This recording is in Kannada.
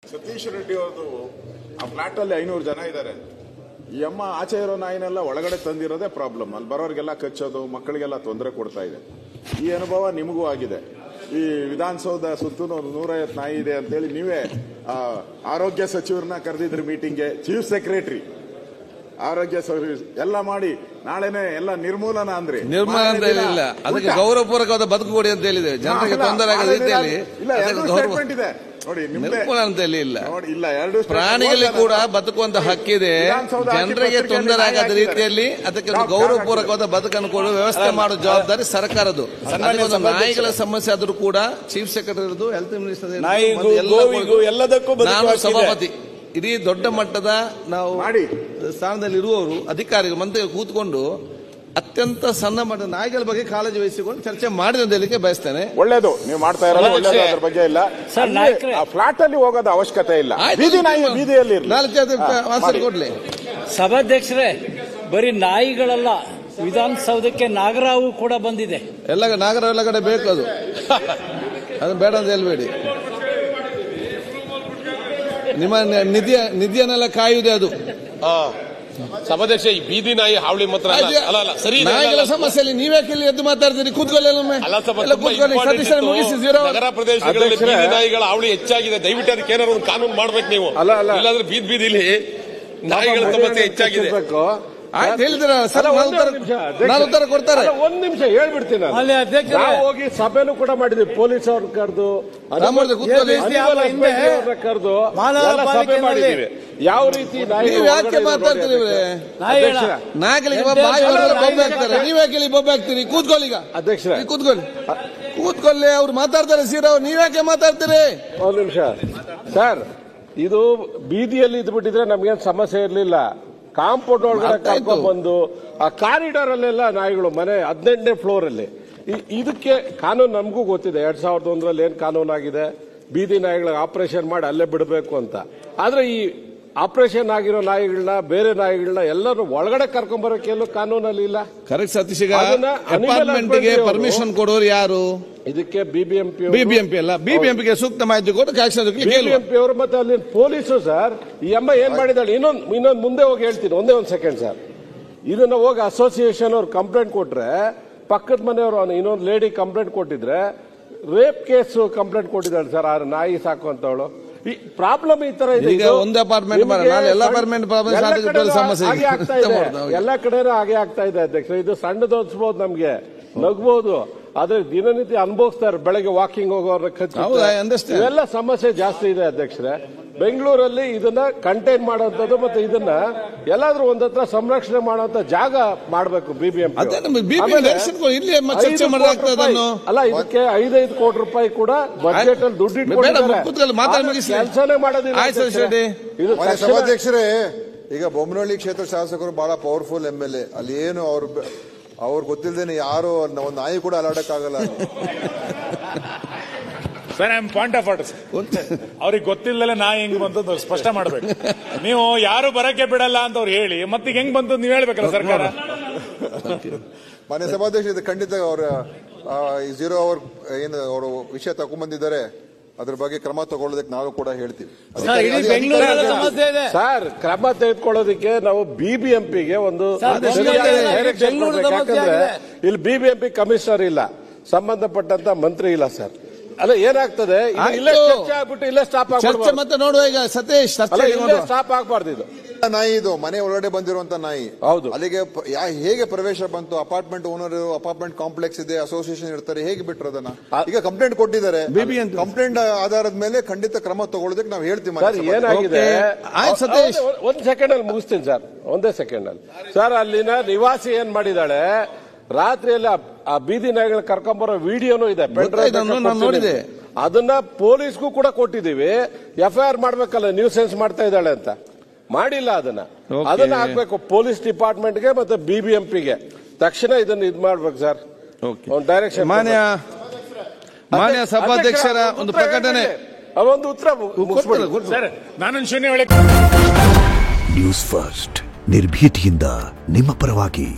ಸತೀಶ್ ರೆಡ್ಡಿ ಅವ್ರದ್ದು ಆ ಫ್ಲಾಟ್ ಅಲ್ಲಿ 500 ಜನ ಇದ್ದಾರೆ. ಈ ಅಮ್ಮ ಆಚೆ ಇರೋ ನಾಯಿನೆಲ್ಲ ಒಳಗಡೆ ತಂದಿರೋದೇ ಪ್ರಾಬ್ಲಮ್. ಅಲ್ಲಿ ಬರೋರಿಗೆಲ್ಲ ಕಚ್ಚೋದು, ಮಕ್ಕಳಿಗೆಲ್ಲ ತೊಂದರೆ ಕೊಡ್ತಾ ಇದೆ. ಈ ಅನುಭವ ನಿಮಗೂ ಆಗಿದೆ. ಈ ವಿಧಾನಸೌಧ ಸುತ್ತೂ 150 ನಾಯಿ ಇದೆ ಅಂತೇಳಿ ನೀವೇ ಆರೋಗ್ಯ ಸಚಿವರನ್ನ ಕರೆದಿದ್ರಿ ಮೀಟಿಂಗ್ಗೆ, ಚೀಫ್ ಸೆಕ್ರೆಟರಿ ಆರೋಗ್ಯ ಎಲ್ಲ ಮಾಡಿ ನಾಳೆನೆ ಎಲ್ಲ ನಿರ್ಮೂಲನ ಅಂದ್ರಿ. ನಿರ್ಮೂಲನ ಅಂತ ಹೇಳಿಲ್ಲ, ಅದಕ್ಕೆ ಗೌರವಪೂರ್ವಕವಾದ ಬದುಕು ಕೊಡಿ ಅಂತ ಹೇಳಿದೆ. ಜನರಿಗೆ ತೊಂದರೆ ಆಗದ ರೀತಿಯಲ್ಲಿ ಇದೆ ನೋಡಿ. ನಿರ್ಮೂಲನ ಅಂತ ಹೇಳಿಲ್ಲ. ಇಲ್ಲ, ಪ್ರಾಣಿಗಳಿಗೆ ಕೂಡ ಬದುಕುವಂತ ಹಕ್ಕಿದೆ. ಜನರಿಗೆ ತೊಂದರೆ ಆಗದ ರೀತಿಯಲ್ಲಿ ಅದಕ್ಕೆ ಒಂದು ಗೌರವಪೂರ್ವಕವಾದ ಬದುಕನ್ನು ಕೊಡುವ ವ್ಯವಸ್ಥೆ ಮಾಡುವ ಜವಾಬ್ದಾರಿ ಸರ್ಕಾರದ್ದು. ನಾಯಿಗಳ ಸಮಸ್ಯೆ ಆದ್ರೂ ಕೂಡ ಚೀಫ್ ಸೆಕ್ರೆಟರಿದು, ಹೆಲ್ತ್ ಮಿನಿಸ್ಟರ್, ನಾನು ಸಭಾಪತಿ, ಇಡೀ ದೊಡ್ಡ ಮಟ್ಟದ ನಾವು ಸ್ಥಾನದಲ್ಲಿ ಇರುವವರು ಅಧಿಕಾರಿಗಳು ಮಂತ್ರಿಗಳು ಕೂತ್ಕೊಂಡು ಅತ್ಯಂತ ಸಣ್ಣ ಮಟ್ಟದ ನಾಯಿಗಳ ಬಗ್ಗೆ ಕಾಳಜಿ ವಹಿಸಿಕೊಂಡು ಚರ್ಚೆ ಮಾಡಿದ ಹೇಳಿಕೆ ಬಯಸ್ತೇನೆ. ಒಳ್ಳೇದು ನೀವು ಮಾಡ್ತಾ ಇರೋದು, ಒಳ್ಳೇದು, ಅದ್ರ ಬಗ್ಗೆ ಇಲ್ಲ. ಫ್ಲಾಟ್ ಅಲ್ಲಿ ಹೋಗೋದ ಅವಶ್ಯಕತೆ ಇಲ್ಲ, ಬೀದಿಯಲ್ಲಿ ಕೊಡ್ಲಿ. ಸಭಾಧ್ಯಕ್ಷರೇ, ಬರೀ ನಾಯಿಗಳಲ್ಲ, ವಿಧಾನಸೌಧಕ್ಕೆ ನಾಗರಾವು ಕೂಡ ಬಂದಿದೆ. ಎಲ್ಲ ನಾಗರಾವ್ ಎಲ್ಲ ಕಡೆ ಬೇಕು, ಅದು ಬೇಡ ಅಂತ ಹೇಳ್ಬೇಡಿ. ನಿಮ್ಮ ನಿಧಿಯನ್ನೆಲ್ಲ ಕಾಯುವುದೇ ಅದು. ಸಭಾಧ್ಯಕ್ಷ, ಈ ಬೀದಿ ನಾಯಿ ಹಾವಳಿ ಮಾತ್ರ ಅಲ್ಲ, ಸರಿ. ನಾಯಿಗಳ ಸಮಸ್ಯೆಯಲ್ಲಿ ನೀವ್ಯಾಕೆ ಇಲ್ಲಿ ಎದ್ದು ಮಾತಾಡ್ತೀರಿ? ಕೂತ್ಕೊಳ್ಳಿ, ನಗರ ಪ್ರದೇಶಗಳಲ್ಲಿ ಬೀದಿ ನಾಯಿಗಳ ಹಾವಳಿ ಹೆಚ್ಚಾಗಿದೆ. ದಯವಿಟ್ಟು ಅದಕ್ಕೆ ಏನಾದ್ರು ಒಂದು ಕಾನೂನು ಮಾಡ್ಬೇಕು ನೀವು. ಇಲ್ಲಾಂದ್ರೆ ಬೀದಿಲಿ ನಾಯಿಗಳ ಸಮಸ್ಯೆ ಹೆಚ್ಚಾಗಿದೆ. ಹೇಳಿದ್ರ ಸರ್, ನಾನು ಉತ್ತರ ಕೊಡ್ತಾರೆ. ಒಂದ್ ನಿಮಿಷ ಹೇಳ್ಬಿಡ್ತೀನಿ. ಹೋಗಿ ಸಭೆನೂ ಕೂಡ ಮಾಡಿದ್ವಿ, ಪೊಲೀಸ್ ಅವ್ರ ಕರೆದು ಕರೆದು ಸಭೆ ಮಾಡಿದೀವಿ. ಯಾವ ರೀತಿ ನೀವು ಯಾಕೆ ಮಾತಾಡ್ತೀರಿ? ನಾಯಿಗಳಿಗೆ ಬೊಬ್ಬೆ ಹಾಕ್ತಾರೆ, ನೀವ್ಯಾಕೆ ಇಲ್ಲಿ ಬೊಬ್ಬೆ ಹಾಕ್ತೀರಿ? ಕೂತ್ಕೊಳ್ಳಿ, ಈಗ ಅಧ್ಯಕ್ಷರೇ ಕೂತ್ಕೊಳ್ಳಿ, ಅವ್ರು ಮಾತಾಡ್ತಾರೆ. ಸೀರಾ ನೀವ್ಯಾಕೆ ಮಾತಾಡ್ತೀರಿ? ಒಂದ್ ನಿಮಿಷ ಸರ್, ಇದು ಬೀದಿಯಲ್ಲಿ ಇದ್ಬಿಟ್ಟಿದ್ರೆ ನಮ್ಗೇನ್ ಸಮಸ್ಯೆ ಇರ್ಲಿಲ್ಲ. ಕಾಂಪೌಂಡ್ ಒಳಗಡೆ ಕರ್ಕೊಂಡ್ ಬಂದು ಆ ಕಾರಿಡಾರ್ ಅಲ್ಲೆಲ್ಲ ನಾಯಿಗಳು, ಮನೆ 18ನೇ ಫ್ಲೋರ್ ಅಲ್ಲಿ. ಇದಕ್ಕೆ ಕಾನೂನು ನಮಗೂ ಗೊತ್ತಿದೆ. 2001ರಲ್ಲಿ ಏನ್ ಕಾನೂನು ಆಗಿದೆ, ಬೀದಿ ನಾಯಿಗಳಿಗೆ ಆಪರೇಷನ್ ಮಾಡಿ ಅಲ್ಲೇ ಬಿಡಬೇಕು ಅಂತ. ಆದ್ರೆ ಈ ಆಪರೇಷನ್ ಆಗಿರೋ ನಾಯಿಗಳನ್ನ, ಬೇರೆ ನಾಯಿಗಳನ್ನ ಎಲ್ಲರೂ ಒಳಗಡೆ ಕರ್ಕೊಂಡ್ ಬರೋಕೆ ಎಲ್ಲೂ ಕಾನೂನಲ್ಲಿ ಇಲ್ಲ. ಕರೆಕ್ಟ್ ಸತೀಶ್, ಅಪಾರ್ಟ್ಮೆಂಟ್ಗೆ ಪರ್ಮಿಷನ್ ಕೊಡೋರು ಯಾರು? ಇದಕ್ಕೆ ಬಿಬಿಎಂಪಿ ಅಲ್ಲ, ಬಿಬಿಎಂಪಿಗೆ ಸೂಕ್ತ ಮಾಹಿತಿ ಕೊಟ್ಟು ಬಿಬಿಎಂಪಿ ಅವರು ಮತ್ತೆ ಅಲ್ಲಿ ಪೊಲೀಸರು. ಸರ್, ಈ ಅಮ್ಮ ಏನ್ ಮಾಡಿದಾಳೆ, ಇನ್ನೊಂದು ಮುಂದೆ ಹೋಗಿ ಹೇಳ್ತೀನಿ, ಒಂದೇ ಒಂದು ಸೆಕೆಂಡ್ ಸರ್. ಇದನ್ನ ಹೋಗಿ ಅಸೋಸಿಯೇಷನ್ ಅವ್ರು ಕಂಪ್ಲೇಂಟ್ ಕೊಟ್ರೆ, ಪಕ್ಕದ ಮನೆಯವರು ಇನ್ನೊಂದು ಲೇಡಿ ಕಂಪ್ಲೇಂಟ್ ಕೊಟ್ಟಿದ್ರೆ, ರೇಪ್ ಕೇಸ್ ಕಂಪ್ಲೇಂಟ್ ಕೊಟ್ಟಿದ್ದಾಳೆ ಸರ್ ಆ ನಾಯಿ ಸಾಕುವಂತವಳು. ಈ ಪ್ರಾಬ್ಲಮ್ ಈ ತರ ಇದೆ. ಒಂದು ಅಪಾರ್ಟ್ಮೆಂಟ್ ಸಮಸ್ಯೆ ಎಲ್ಲ ಕಡೆನೂ ಹಾಗೆ ಆಗ್ತಾ ಇದೆ ಅಧ್ಯಕ್ಷ. ಇದು ಸಣ್ಣದು ಅನ್ಸ್ಬೋದು, ನಮ್ಗೆ ನಗ್ಬೋದು, ಆದ್ರೆ ದಿನನಿತ್ಯ ಅನುಭವಿಸ್ತಾರೆ. ಬೆಳಗ್ಗೆ ವಾಕಿಂಗ್ ಹೋಗೋರ ಇವೆಲ್ಲ ಸಮಸ್ಯೆ ಜಾಸ್ತಿ ಇದೆ ಅಧ್ಯಕ್ಷರೇ. ಬೆಂಗಳೂರಲ್ಲಿ ಇದನ್ನ ಕಂಟೈನ್ ಮಾಡುವಂತದ್ದು, ಮತ್ತೆ ಇದನ್ನ ಎಲ್ಲಾದ್ರೂ ಒಂದತ್ರ ಸಂರಕ್ಷಣೆ ಮಾಡುವಂತ ಜಾಗ ಮಾಡಬೇಕು ಬಿಬಿಎಂಪಿ. ಅಲ್ಲ, ಇದಕ್ಕೆ 5 ಕೋಟಿ ರೂಪಾಯಿ ಕೂಡ ಬಜೆಟ್ ಅಲ್ಲಿ ದುಡ್ಡು ಇಟ್ಕೊಂಡು ಕೆಲಸನೇ ಮಾಡೋದಿಲ್ಲ. ಸಭಾಧ್ಯಕ್ಷರೇ, ಈಗ ಬೊಮ್ಮನಹಳ್ಳಿ ಕ್ಷೇತ್ರ ಶಾಸಕರು ಬಹಳ ಪವರ್ಫುಲ್ MLA. ಅಲ್ಲಿ ಏನು ಅವ್ರು ಗೊತ್ತಿಲ್ಲದೇನೆ ಯಾರು ಒಂದು ನಾಯಿ ಕೂಡ ಅಲಾಡಕ್ಕಾಗಲ್ಲ. Sir, I am point of order. ಅವ್ರಿಗೆ ಗೊತ್ತಿಲ್ಲದೆ ನಾಯಿ ಹೆಂಗ್ ಬಂತು ಸ್ಪಷ್ಟ ಮಾಡ್ಬೇಕು. ನೀವು ಯಾರು ಬರಕ್ಕೆ ಬಿಡಲ್ಲ ಅಂತ ಅವ್ರು ಹೇಳಿ ಮತ್ತೆ ಹೆಂಗ್ ಬಂತು ನೀವು ಹೇಳ್ಬೇಕಲ್ಲ ಸರ್ಕಾರ. ಮಾನ್ಯ ಸಭಾಧ್ಯಕ್ಷ, ಇದು ಖಂಡಿತ ಅವರ 0 ಅವರ್ ಏನು ಅವರು ವಿಷಯ ತಗೊಂಡ್ಬಂದಿದ್ದಾರೆ, ಅದ್ರ ಬಗ್ಗೆ ಕ್ರಮ ತಗೊಳ್ಳೋದಕ್ಕೆ ನಾವು ಕೂಡ ಹೇಳ್ತೀವಿ. ಸರ್, ಕ್ರಮ ತೆಗೆದುಕೊಳ್ಳೋದಕ್ಕೆ ನಾವು ಬಿಬಿಎಂಪಿಗೆ ಒಂದು ಯಾಕಂದ್ರೆ ಇಲ್ಲಿ ಬಿಬಿಎಂಪಿ ಕಮಿಷನರ್ ಇಲ್ಲ, ಸಂಬಂಧಪಟ್ಟಂತ ಮಂತ್ರಿ ಇಲ್ಲ ಸರ್. ಅಲ್ಲ, ಏನಾಗ್ತದೆ, ಇಲ್ಲೇ ಚರ್ಚೆ ಆಗ್ಬಿಟ್ಟು ಇಲ್ಲೇ ಸ್ಟಾಪ್ ಆಗ್ಬಿಟ್ಟು ಮತ್ತೆ ನೋಡುವ. ಈಗ ಸತೀಶ್, ಸ್ಟಾಪ್ ಆಗ್ಬಾರ್ದು. ಇದು ನಾಯಿ, ಇದು ಮನೆ ಒಳಗಡೆ ಬಂದಿರುವಂತ ನಾಯಿ. ಹೌದು. ಅಲ್ಲಿಗೆ ಹೇಗೆ ಪ್ರವೇಶ ಬಂತು? ಅಪಾರ್ಟ್ಮೆಂಟ್ ಓನರ್, ಅಪಾರ್ಟ್ಮೆಂಟ್ ಕಾಂಪ್ಲೆಕ್ಸ್ ಇದೆ, ಅಸೋಸಿಯೇಷನ್ ಇರ್ತಾರೆ, ಹೇಗೆ ಬಿಟ್ರು ಅದನ್ನ? ಈಗ ಕಂಪ್ಲೇಂಟ್ ಕೊಟ್ಟಿದ್ದಾರೆ. ಕಂಪ್ಲೇಂಟ್ ಆಧಾರದ ಮೇಲೆ ಖಂಡಿತ ಕ್ರಮ ತಗೊಳ್ಳೋದಕ್ಕೆ ನಾವು ಹೇಳ್ತೀವಿ. ಏನಾಗಿದೆ, ಒಂದ್ ಸೆಕೆಂಡ್ ಅಲ್ಲಿ ಮುಗಿಸ್ತೀನಿ ಸರ್, ಒಂದೇ ಸೆಕೆಂಡ್ ಅಲ್ಲಿ. ಸರ್, ಅಲ್ಲಿನ ನಿವಾಸಿ ಏನ್ ಮಾಡಿದಾಳೆ, ರಾತ್ರಿಯಲ್ಲಿ ಆ ಬೀದಿ ನಾಯಿಗಳು ಕರ್ಕೊಂಬರೋ ವಿಡಿಯೋನು ಇದೆ, ನೋಡಿದೆ. ಅದನ್ನ ಪೊಲೀಸ್ಗೂ ಕೂಡ ಕೊಟ್ಟಿದೀವಿ. FIR ಮಾಡ್ಬೇಕಲ್ಲ, ನ್ಯೂಸೆನ್ಸ್ ಮಾಡ್ತಾ ಇದ್ದಾಳೆ ಅಂತ. ಮಾಡಿಲ್ಲ. ಅದನ್ನ ಹಾಕ್ಬೇಕು ಪೊಲೀಸ್ ಡಿಪಾರ್ಟ್ಮೆಂಟ್ಗೆ ಮತ್ತೆ ಬಿಬಿಎಂಪಿಗೆ. ತಕ್ಷಣ ಇದನ್ನ ಇದು ಮಾಡ್ಬೇಕು ಸರ್, ಡೈರೆಕ್ಷನ್. ಮಾನ್ಯ ಸಭಾಧ್ಯಕ್ಷರ ಒಂದು ಪ್ರಕಟಣೆ, ಅವೊಂದು ಉತ್ತರ ಸರ್. ನಾನೊಂದು ಶೂನ್ಯ ನ್ಯೂಸ್ ಫಸ್ಟ್, ನಿರ್ಭೀತಿಯಿಂದ ನಿಮ್ಮ ಪರವಾಗಿ.